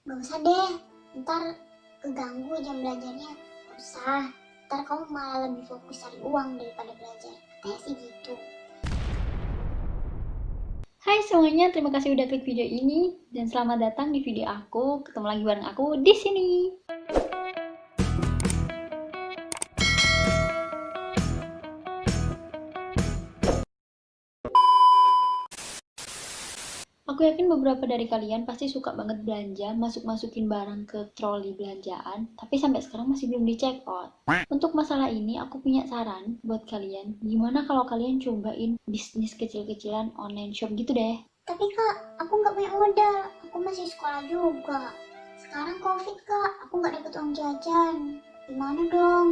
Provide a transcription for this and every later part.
Gak usah deh, ntar keganggu jam belajarnya. Gak usah, ntar kamu malah lebih fokus cari uang daripada belajar. Katanya sih gitu. Hai semuanya, terima kasih udah klik video ini dan selamat datang di video aku. Ketemu lagi bareng aku di sini. Aku yakin beberapa dari kalian pasti suka banget belanja, masuk-masukin barang ke troli belanjaan, tapi sampai sekarang masih belum di check out. Untuk masalah ini, aku punya saran buat kalian. Gimana kalau kalian cobain bisnis kecil-kecilan online shop gitu deh? Tapi kak, aku gak punya modal, aku masih sekolah juga. Sekarang covid kak, aku gak dapet uang jajan. Gimana dong?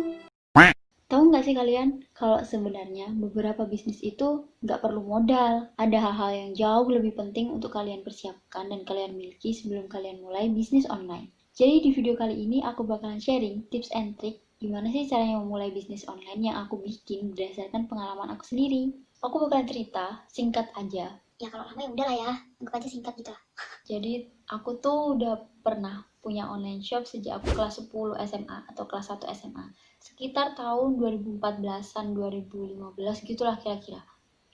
Tahu nggak sih kalian, kalau sebenarnya beberapa bisnis itu nggak perlu modal. Ada hal-hal yang jauh lebih penting untuk kalian persiapkan dan kalian miliki sebelum kalian mulai bisnis online. Jadi di video kali ini aku bakalan sharing tips and trick gimana sih caranya memulai bisnis online yang aku bikin berdasarkan pengalaman aku sendiri. Aku bakalan cerita singkat aja. Ya kalau lama ya udah lah ya, anggap aja singkat gitu lah. Jadi aku tuh udah pernah punya online shop sejak aku kelas 10 SMA atau kelas 1 SMA. Sekitar tahun 2014-an, 2015 gitulah kira-kira.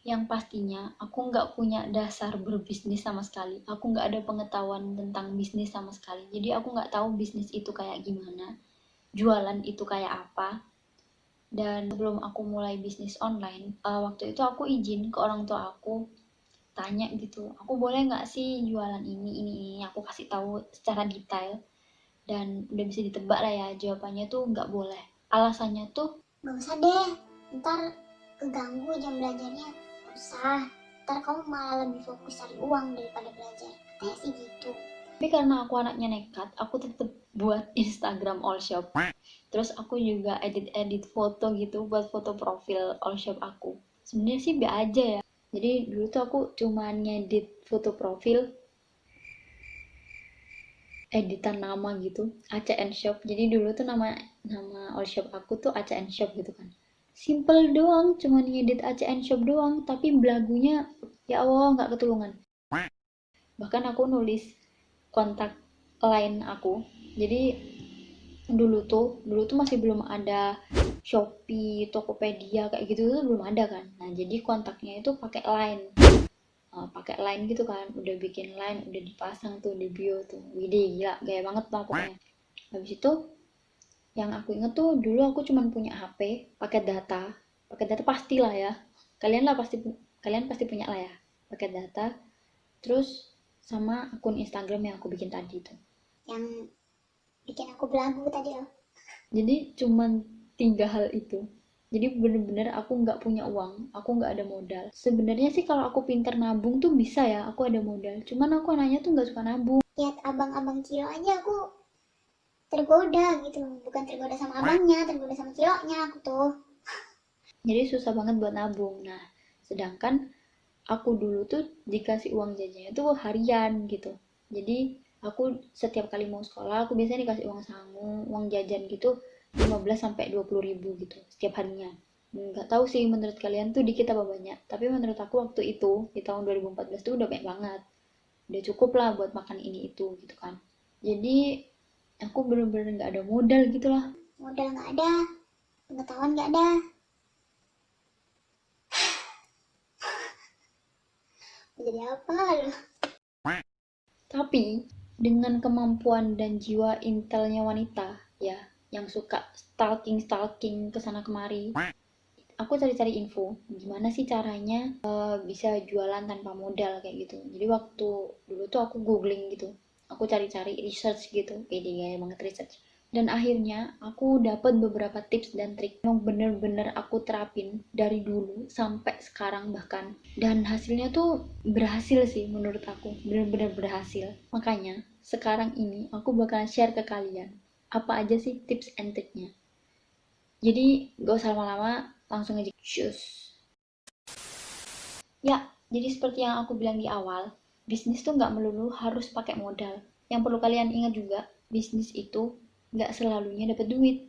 Yang pastinya aku nggak punya dasar berbisnis sama sekali. Aku nggak ada pengetahuan tentang bisnis sama sekali. Jadi aku nggak tahu bisnis itu kayak gimana, jualan itu kayak apa. Dan sebelum aku mulai bisnis online, waktu itu aku izin ke orang tua aku, tanya gitu, aku boleh nggak sih jualan ini, aku kasih tahu secara detail. Dan udah bisa ditebak lah ya, jawabannya tuh nggak boleh. Alasannya tuh, Gak usah deh, ntar keganggu jam belajarnya. Gak usah, ntar kamu malah lebih fokus cari uang daripada belajar. Katanya sih gitu. tapi karena aku anaknya nekat, aku tetep buat Instagram all shop. Terus aku juga edit foto gitu buat foto profil all shop aku. Sebenarnya sih biasa aja ya. Jadi dulu tuh aku cuma ngedit foto profil, editan nama gitu, ACN Shop. Jadi dulu tuh nama nama all shop aku tuh ACN Shop gitu kan. Simple doang, cuma ngedit ACN Shop doang, tapi belagunya ya Allah nggak ketulungan. Bahkan aku nulis kontak line aku. Jadi dulu tuh masih belum ada Shopee, Tokopedia kayak gitu tuh belum ada kan. Nah, jadi kontaknya itu pakai line. Pakai line gitu kan, udah bikin line, udah dipasang tuh di bio tuh. Widih, gila, gaya banget lah pokoknya. Habis itu yang aku inget tuh dulu aku cuman punya HP pakai data pastilah ya. Kalian lah pasti kalian pasti punya lah ya, pakai data. Terus sama akun Instagram yang aku bikin tadi tuh. Yang bikin aku belagu tadi loh. Jadi cuman 3 hal itu. Jadi bener-bener aku nggak punya uang, aku nggak ada modal. Sebenarnya sih kalau aku pinter nabung tuh bisa ya, aku ada modal. Cuman aku anaknya tuh nggak suka nabung. Lihat abang-abang kilo aja aku tergoda gitu. Bukan tergoda sama abangnya, tergoda sama kilonya aku tuh. Jadi susah banget buat nabung. Nah, sedangkan aku dulu tuh dikasih uang jajannya tuh harian gitu. Jadi aku setiap kali mau sekolah aku biasanya dikasih uang sangu, uang jajan gitu 15 sampai 20 ribu gitu setiap harinya. Nggak tahu sih menurut kalian tuh dikit apa banyak, tapi menurut aku waktu itu di tahun 2014 tuh udah banyak banget. Udah cukup lah buat makan ini itu gitu kan. Jadi aku bener-bener nggak ada modal gitu lah. Modal gak ada, pengetahuan gak ada. Jadi apa lu? Tapi dengan kemampuan dan jiwa intelnya wanita ya, yang suka stalking kesana kemari, aku cari-cari info gimana sih caranya bisa jualan tanpa modal kayak gitu. Jadi waktu dulu tuh aku googling gitu, aku cari-cari research gitu, ide gaya banget research. Dan akhirnya aku dapat beberapa tips dan trik yang bener-bener aku terapin dari dulu sampai sekarang bahkan. Dan hasilnya tuh berhasil sih menurut aku, bener-bener berhasil. Makanya sekarang ini aku bakalan share ke kalian apa aja sih tips and triknya. Jadi gak usah lama-lama, langsung aja cus. Ya, jadi seperti yang aku bilang di awal, bisnis tuh nggak melulu harus pakai modal. Yang perlu kalian ingat juga, bisnis itu nggak selalunya dapat duit.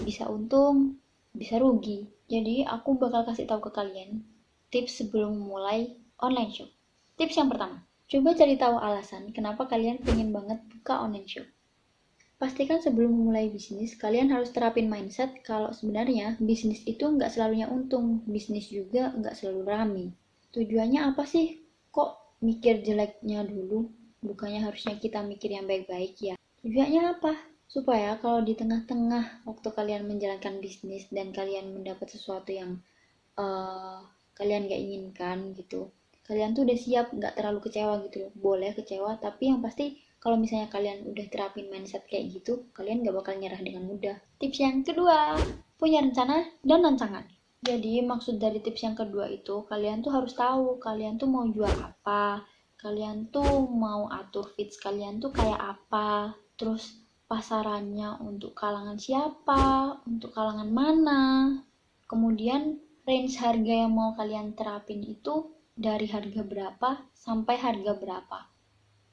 Bisa untung, bisa rugi. Jadi aku bakal kasih tahu ke kalian tips sebelum mulai online shop. Tips yang pertama, Coba cari tahu alasan kenapa kalian pengen banget buka online shop. Pastikan sebelum memulai bisnis, kalian harus terapin mindset kalau sebenarnya bisnis itu nggak selalunya untung, bisnis juga nggak selalu rame. Tujuannya apa sih? Kok mikir jeleknya dulu? Bukannya harusnya kita mikir yang baik-baik ya? Tujuannya apa? Supaya kalau di tengah-tengah waktu kalian menjalankan bisnis dan kalian mendapat sesuatu yang kalian gak inginkan gitu, kalian tuh udah siap, gak terlalu kecewa gitu loh. Boleh kecewa, tapi yang pasti kalau misalnya kalian udah terapin mindset kayak gitu, kalian gak bakal nyerah dengan mudah. Tips yang kedua, punya rencana dan rancangan. Jadi maksud dari tips yang kedua itu, kalian tuh harus tahu kalian tuh mau jual apa, kalian tuh mau atur feeds kalian tuh kayak apa, terus pasarannya untuk kalangan siapa, untuk kalangan mana, kemudian range harga yang mau kalian terapin itu dari harga berapa sampai harga berapa.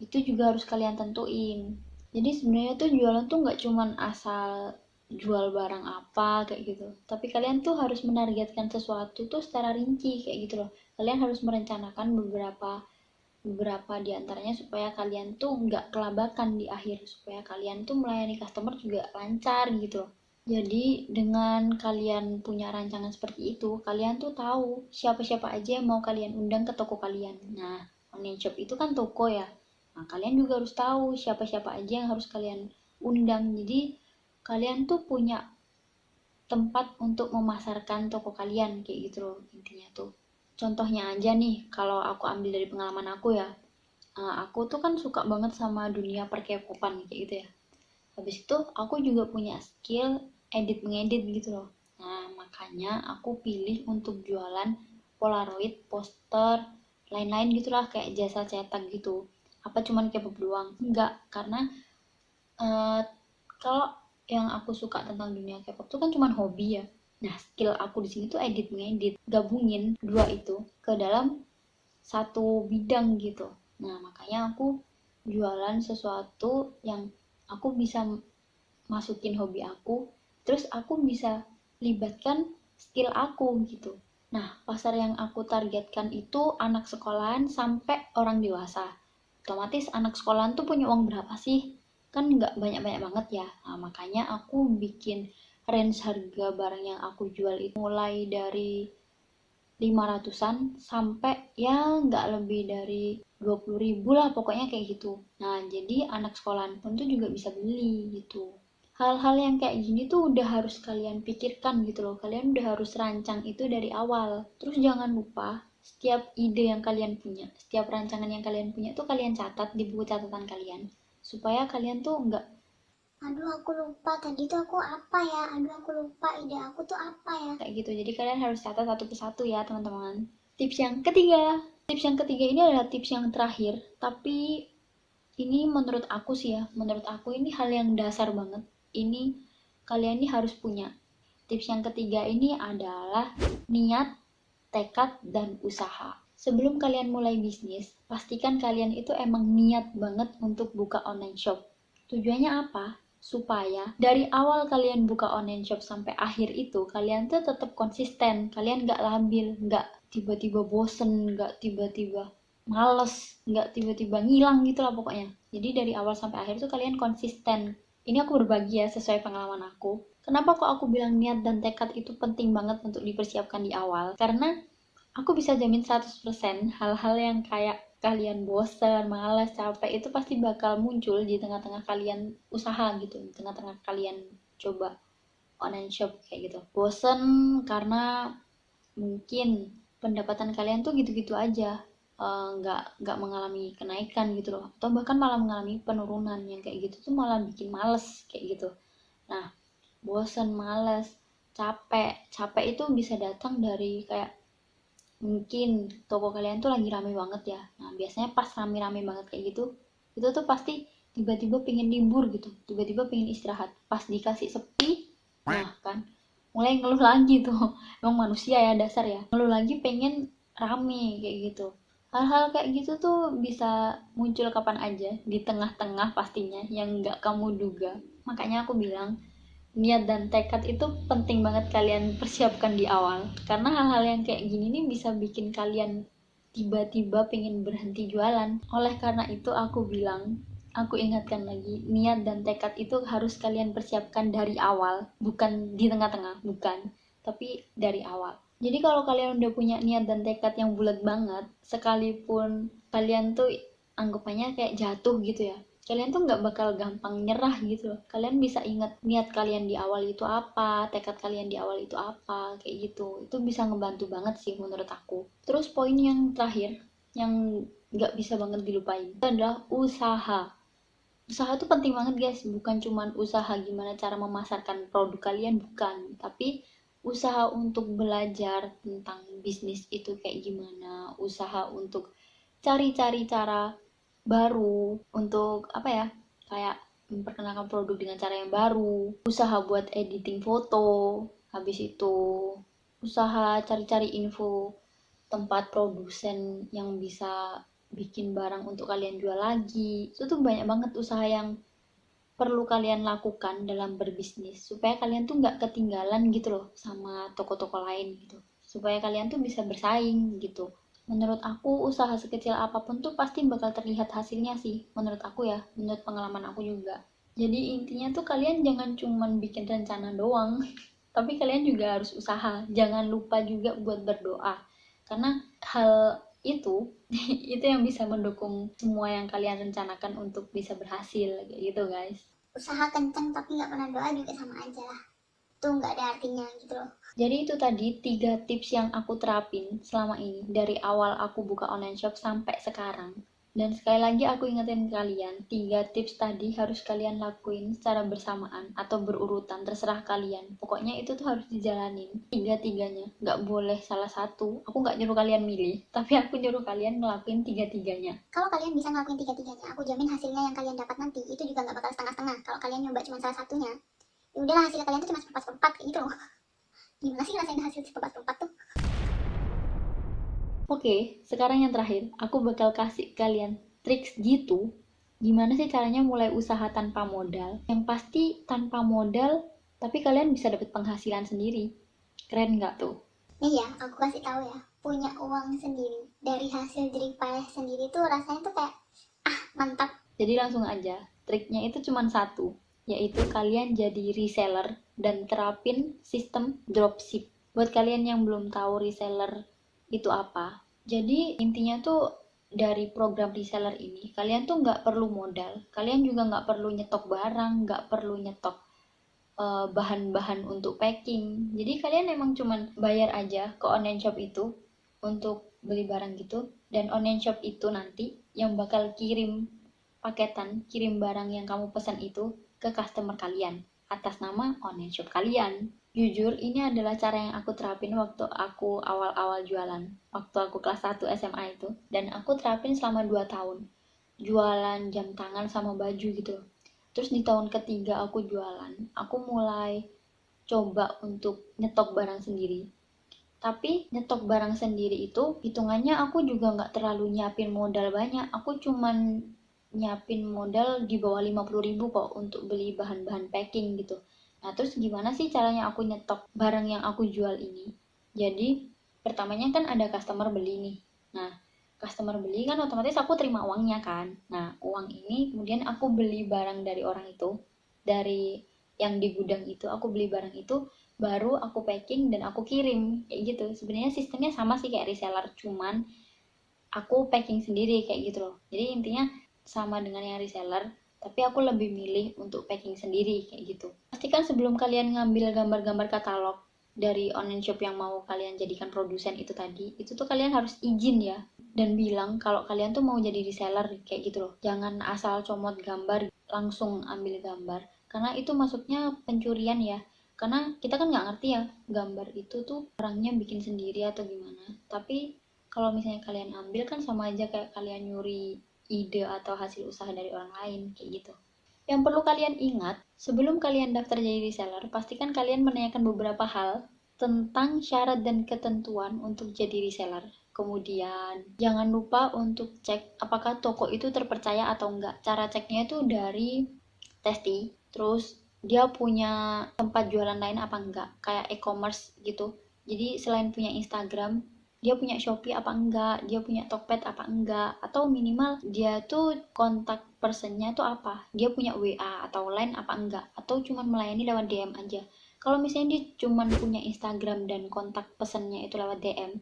Itu juga harus kalian tentuin. Jadi sebenarnya tuh jualan tuh nggak cuman asal jual barang apa kayak gitu, tapi kalian tuh harus menargetkan sesuatu tuh secara rinci kayak gitu loh. Kalian harus merencanakan beberapa diantaranya supaya kalian tuh nggak kelabakan di akhir, supaya kalian tuh melayani customer juga lancar gitu loh. Jadi dengan kalian punya rancangan seperti itu, kalian tuh tahu siapa-siapa aja yang mau kalian undang ke toko kalian. Nah, online shop itu kan toko ya. Nah, kalian juga harus tahu siapa-siapa aja yang harus kalian undang. Jadi, kalian tuh punya tempat untuk memasarkan toko kalian, kayak gitu loh intinya tuh. Contohnya aja nih, kalau aku ambil dari pengalaman aku ya. Aku tuh kan suka banget sama dunia perkepopan kayak gitu ya. Habis itu aku juga punya skill edit mengedit gitu loh. Nah, makanya aku pilih untuk jualan Polaroid, poster, lain-lain gitulah kayak jasa cetak gitu. Apa cuman K-pop doang? Enggak, karena uh, kalau yang aku suka tentang dunia K-pop itu kan cuman hobi ya. Nah, skill aku di sini tuh edit mengedit, gabungin dua itu ke dalam satu bidang gitu. Nah, makanya aku jualan sesuatu yang aku bisa masukin hobi aku, terus aku bisa libatkan skill aku gitu. Nah, pasar yang aku targetkan itu anak sekolahan sampai orang dewasa. Otomatis anak sekolahan tuh punya uang berapa sih? Kan nggak banyak-banyak banget ya. Nah, makanya aku bikin range harga barang yang aku jual itu mulai dari 500-an sampai ya nggak lebih dari 20.000 lah pokoknya kayak gitu. Nah, jadi anak sekolahan pun tuh juga bisa beli gitu. Hal-hal yang kayak gini tuh udah harus kalian pikirkan gitu loh. Kalian udah harus rancang itu dari awal. Terus jangan lupa, setiap ide yang kalian punya, setiap rancangan yang kalian punya tuh kalian catat di buku catatan kalian. Supaya kalian tuh nggak, Aduh aku lupa tadi tuh aku apa ya, aduh aku lupa ide aku tuh apa ya. kayak gitu. Jadi kalian harus catat satu persatu ya teman-teman. Tips yang ketiga. Tips yang ketiga ini adalah tips yang terakhir. Tapi ini menurut aku sih ya, menurut aku ini hal yang dasar banget. Ini kalian ini harus punya. Tips yang ketiga ini adalah niat, tekad, dan usaha. Sebelum kalian mulai bisnis, pastikan kalian itu emang niat banget untuk buka online shop. Tujuannya apa? Supaya dari awal kalian buka online shop sampai akhir itu, kalian tuh tetap konsisten. Kalian gak labil, gak tiba-tiba bosen, gak tiba-tiba males, nggak tiba-tiba ngilang gitu lah pokoknya. Jadi dari awal sampai akhir tuh kalian konsisten. Ini aku berbagi ya sesuai pengalaman aku. Kenapa kok aku bilang niat dan tekad itu penting banget untuk dipersiapkan di awal? Karena aku bisa jamin 100% hal-hal yang kayak kalian bosen, malas, capek itu pasti bakal muncul di tengah-tengah kalian usaha gitu, di tengah-tengah kalian coba online shop kayak gitu. Bosen karena mungkin pendapatan kalian tuh gitu-gitu aja, nggak mengalami kenaikan gitu loh, atau bahkan malah mengalami penurunan yang kayak gitu tuh malah bikin males kayak gitu. Nah, bosen, males, capek itu bisa datang dari kayak mungkin toko kalian tuh lagi rame banget ya. Nah, biasanya pas rame-rame banget kayak gitu, itu tuh pasti tiba-tiba pengen libur gitu, tiba-tiba pengen istirahat. Pas dikasih sepi, nah kan mulai ngeluh lagi tuh. Emang manusia ya dasar ya, ngeluh lagi pengen rame kayak gitu. Hal-hal kayak gitu tuh bisa muncul kapan aja di tengah-tengah pastinya yang nggak kamu duga. Makanya aku bilang niat dan tekad itu penting banget kalian persiapkan di awal, karena hal-hal yang kayak gini nih bisa bikin kalian tiba-tiba pengen berhenti jualan. Oleh karena itu aku bilang, aku ingatkan lagi, niat dan tekad itu harus kalian persiapkan dari awal, bukan di tengah-tengah, bukan, tapi dari awal. Jadi kalau kalian udah punya niat dan tekad yang bulat banget, sekalipun kalian tuh anggapannya kayak jatuh gitu ya, kalian tuh nggak bakal gampang nyerah gitu loh. Kalian bisa ingat niat kalian di awal itu apa, tekad kalian di awal itu apa, kayak gitu. Itu bisa ngebantu banget sih menurut aku. Terus poin yang terakhir, yang nggak bisa banget dilupain, itu adalah usaha. Usaha tuh penting banget guys, bukan cuman usaha gimana cara memasarkan produk kalian, bukan, tapi usaha untuk belajar tentang bisnis itu kayak gimana, usaha untuk cari-cari cara baru untuk apa ya, kayak memperkenalkan produk dengan cara yang baru, usaha buat editing foto, habis itu usaha cari-cari info tempat produsen yang bisa bikin barang untuk kalian jual lagi. Itu tuh banyak banget usaha yang perlu kalian lakukan dalam berbisnis supaya kalian tuh nggak ketinggalan gitu loh sama toko-toko lain gitu, supaya kalian tuh bisa bersaing gitu. Menurut aku usaha sekecil apapun tuh pasti bakal terlihat hasilnya sih, menurut aku ya, menurut pengalaman aku juga. Jadi intinya tuh kalian jangan cuman bikin rencana doang, tapi kalian juga harus usaha. Jangan lupa juga buat berdoa, karena hal itu itu yang bisa mendukung semua yang kalian rencanakan untuk bisa berhasil kayak gitu guys. Usaha kenceng tapi nggak pernah doa juga sama aja lah, itu nggak ada artinya gitu loh. Jadi itu tadi 3 tips yang aku terapin selama ini dari awal aku buka online shop sampai sekarang. Dan sekali lagi aku ingetin kalian, 3 tips tadi harus kalian lakuin secara bersamaan atau berurutan, terserah kalian. Pokoknya itu tuh harus dijalanin, 3-tiganya. Nggak boleh salah satu. Aku nggak nyuruh kalian milih, tapi aku nyuruh kalian ngelakuin 3-tiganya. Kalau kalian bisa ngelakuin tiga-tiganya, aku jamin hasilnya yang kalian dapat nanti itu juga nggak bakal setengah-setengah. Kalau kalian nyoba cuma salah satunya, ya udahlah hasil kalian tuh cuma seperempat kayak gitu loh. Gimana sih ngerasain hasil seperempat tuh? Oke, sekarang yang terakhir, aku bakal kasih kalian triks gitu. Gimana sih caranya mulai usaha tanpa modal? Yang pasti tanpa modal, tapi kalian bisa dapat penghasilan sendiri. Keren nggak tuh? Nih ya, aku kasih tahu ya, punya uang sendiri dari hasil jerih payah sendiri tuh rasanya tuh kayak mantap. Jadi langsung aja, triknya itu cuma satu, yaitu kalian jadi reseller dan terapin sistem dropship. Buat kalian yang belum tahu reseller itu apa, jadi intinya tuh dari program reseller ini, kalian tuh nggak perlu modal, kalian juga nggak perlu nyetok barang, nggak perlu nyetok bahan-bahan untuk packing. Jadi kalian emang cuman bayar aja ke online shop itu untuk beli barang gitu, dan online shop itu nanti yang bakal kirim paketan, kirim barang yang kamu pesan itu ke customer kalian atas nama online shop kalian. Jujur, ini adalah cara yang aku terapin waktu aku awal-awal jualan, waktu aku kelas 1 SMA itu, dan aku terapin selama 2 tahun. Jualan jam tangan sama baju gitu. Terus di tahun ketiga aku jualan, aku mulai coba untuk nyetok barang sendiri. Tapi nyetok barang sendiri itu hitungannya aku juga nggak terlalu nyiapin modal banyak. Aku cuman nyiapin modal di bawah 50.000 kok untuk beli bahan-bahan packing gitu. Nah terus gimana sih caranya aku nyetok barang yang aku jual ini? Jadi pertamanya kan ada customer beli nih. Nah customer beli kan otomatis aku terima uangnya kan. Nah uang ini kemudian aku beli barang dari orang itu, dari yang di gudang itu aku beli barang itu, baru aku packing dan aku kirim kayak gitu. Sebenarnya sistemnya sama sih kayak reseller, cuman aku packing sendiri kayak gitu loh. Jadi intinya sama dengan yang reseller, tapi aku lebih milih untuk packing sendiri kayak gitu. Pastikan sebelum kalian ngambil gambar-gambar katalog dari online shop yang mau kalian jadikan produsen itu tadi, itu tuh kalian harus izin ya, dan bilang kalau kalian tuh mau jadi reseller kayak gitu loh. Jangan asal comot gambar langsung ambil gambar, karena itu masuknya pencurian ya. Karena kita kan nggak ngerti ya gambar itu tuh orangnya bikin sendiri atau gimana. Tapi kalau misalnya kalian ambil kan sama aja kayak kalian nyuri ide atau hasil usaha dari orang lain kayak gitu. Yang perlu kalian ingat, sebelum kalian daftar jadi reseller, pastikan kalian menanyakan beberapa hal tentang syarat dan ketentuan untuk jadi reseller. Kemudian, jangan lupa untuk cek apakah toko itu terpercaya atau enggak. Cara ceknya itu dari Testi, terus dia punya tempat jualan lain apa enggak, kayak e-commerce gitu. Jadi selain punya Instagram, dia punya Shopee apa enggak, dia punya Tokped apa enggak, atau minimal dia tuh kontak personnya tuh apa, dia punya WA atau Line apa enggak, atau cuman melayani lewat DM aja. Kalau misalnya dia cuman punya Instagram dan kontak pesennya itu lewat DM,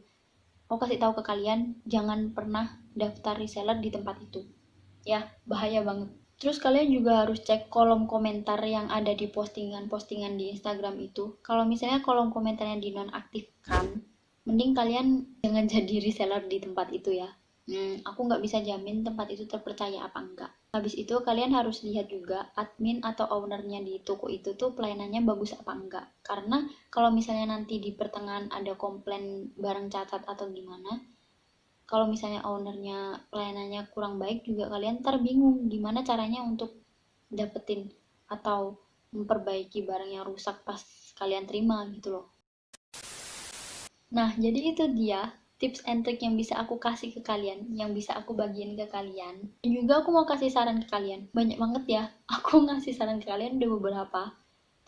aku kasih tahu ke kalian, jangan pernah daftar reseller di tempat itu. Ya, bahaya banget. Terus kalian juga harus cek kolom komentar yang ada di postingan-postingan di Instagram itu. Kalau misalnya kolom komentarnya dinonaktifkan, mending kalian jangan jadi reseller di tempat itu ya. Aku nggak bisa jamin tempat itu terpercaya apa enggak. Habis itu kalian harus lihat juga admin atau ownernya di toko itu tuh pelayanannya bagus apa enggak. Karena kalau misalnya nanti di pertengahan ada komplain barang cacat atau gimana, kalau misalnya ownernya pelayanannya kurang baik juga kalian ntar bingung gimana caranya untuk dapetin atau memperbaiki barang yang rusak pas kalian terima gitu loh. Nah, jadi itu dia tips and trick yang bisa aku kasih ke kalian, yang bisa aku bagiin ke kalian. Dan juga aku mau kasih saran ke kalian. Banyak banget ya, aku ngasih saran ke kalian udah beberapa.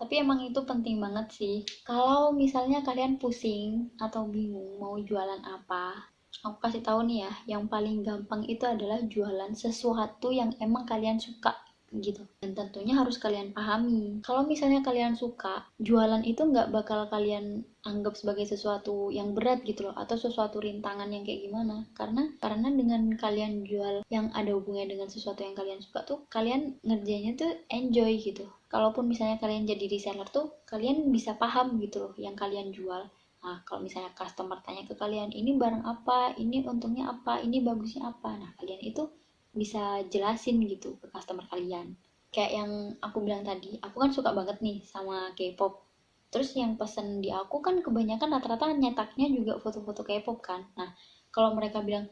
Tapi emang itu penting banget sih. Kalau misalnya kalian pusing atau bingung mau jualan apa, aku kasih tahu nih ya, yang paling gampang itu adalah jualan sesuatu yang emang kalian suka gitu. Dan tentunya harus kalian pahami. Kalau misalnya kalian suka, jualan itu nggak bakal kalian anggap sebagai sesuatu yang berat gitu loh, atau sesuatu rintangan yang kayak gimana. Karena dengan kalian jual yang ada hubungannya dengan sesuatu yang kalian suka tuh, kalian ngerjainnya tuh enjoy gitu. Kalaupun misalnya kalian jadi reseller tuh, kalian bisa paham gitu loh yang kalian jual. Nah, kalau misalnya customer tanya ke kalian, ini barang apa, ini untungnya apa, ini bagusnya apa. Nah, kalian itu bisa jelasin gitu ke customer kalian. Kayak yang aku bilang tadi, aku kan suka banget nih sama K-pop. Terus yang pesen di aku kan kebanyakan rata-rata nyetaknya juga foto-foto K-pop kan. Nah, kalau mereka bilang,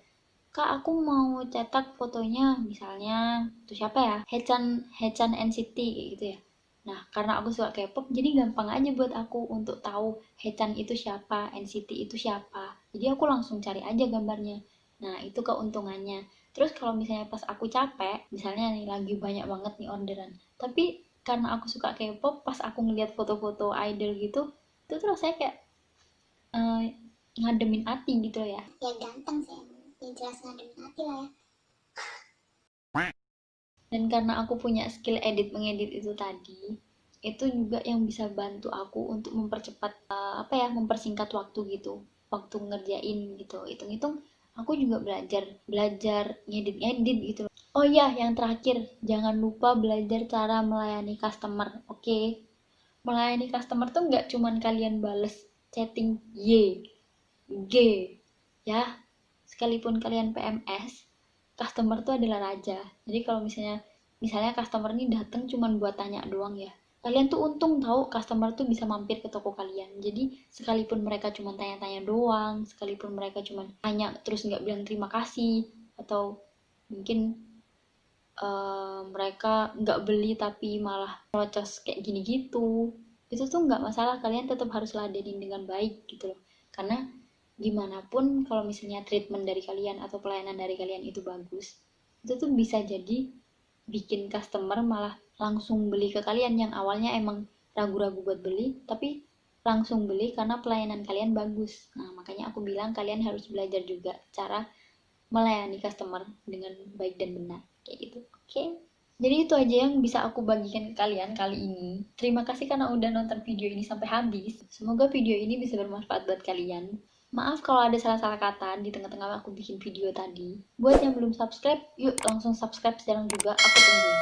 Kak, aku mau cetak fotonya misalnya tuh siapa ya? Haechan NCT gitu ya. Nah, karena aku suka K-pop, jadi gampang aja buat aku untuk tahu Haechan itu siapa, NCT itu siapa. Jadi aku langsung cari aja gambarnya. Nah, itu keuntungannya. Terus kalau misalnya pas aku capek, misalnya nih lagi banyak banget nih orderan. Tapi karena aku suka K-pop, pas aku ngeliat foto-foto idol gitu, itu tuh rasanya kayak eh, ngademin hati gitu ya. Ya ganteng sih emang. Ya jelas ngademin hati lah ya. Dan karena aku punya skill edit mengedit itu tadi, itu juga yang bisa bantu aku untuk mempercepat mempersingkat waktu gitu, waktu ngerjain gitu. Hitung-hitung aku juga belajar ngedit-ngedit gitu. Oh iya, yang terakhir, jangan lupa belajar cara melayani customer. Oke. Melayani customer tuh nggak cuman kalian bales chatting Y, G, ya. Sekalipun kalian PMS, customer tuh adalah raja. Jadi kalau misalnya customer ini datang cuma buat tanya doang ya, kalian tuh untung tahu customer tuh bisa mampir ke toko kalian. Jadi sekalipun mereka cuma tanya-tanya doang, sekalipun mereka cuma tanya terus nggak bilang terima kasih, atau mungkin mereka nggak beli tapi malah process kayak gini gitu, itu tuh nggak masalah, kalian tetap harus ladenin dengan baik gitu loh. Karena gimana pun kalau misalnya treatment dari kalian atau pelayanan dari kalian itu bagus, itu tuh bisa jadi bikin customer malah langsung beli ke kalian, yang awalnya emang ragu-ragu buat beli tapi langsung beli karena pelayanan kalian bagus. Nah, makanya aku bilang kalian harus belajar juga cara melayani customer dengan baik dan benar kayak gitu. Oke, jadi itu aja yang bisa aku bagikan ke kalian kali ini. Terima kasih karena udah nonton video ini sampai habis. Semoga video ini bisa bermanfaat buat kalian. Maaf kalau ada salah-salah kata di tengah-tengah aku bikin video tadi. Buat yang belum subscribe, yuk langsung subscribe sekarang juga, aku tunggu.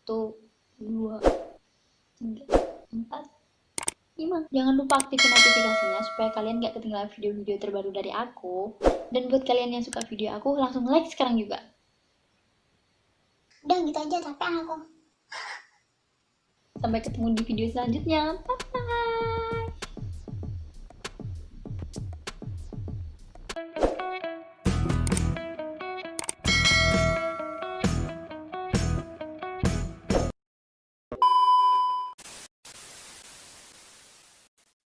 1, 2, 3, 4, 5. Jangan lupa aktifin notifikasinya supaya kalian gak ketinggalan video-video terbaru dari aku. Dan buat kalian yang suka video aku, langsung like sekarang juga. Udah gitu aja, capek aku. Sampai ketemu di video selanjutnya. Bye!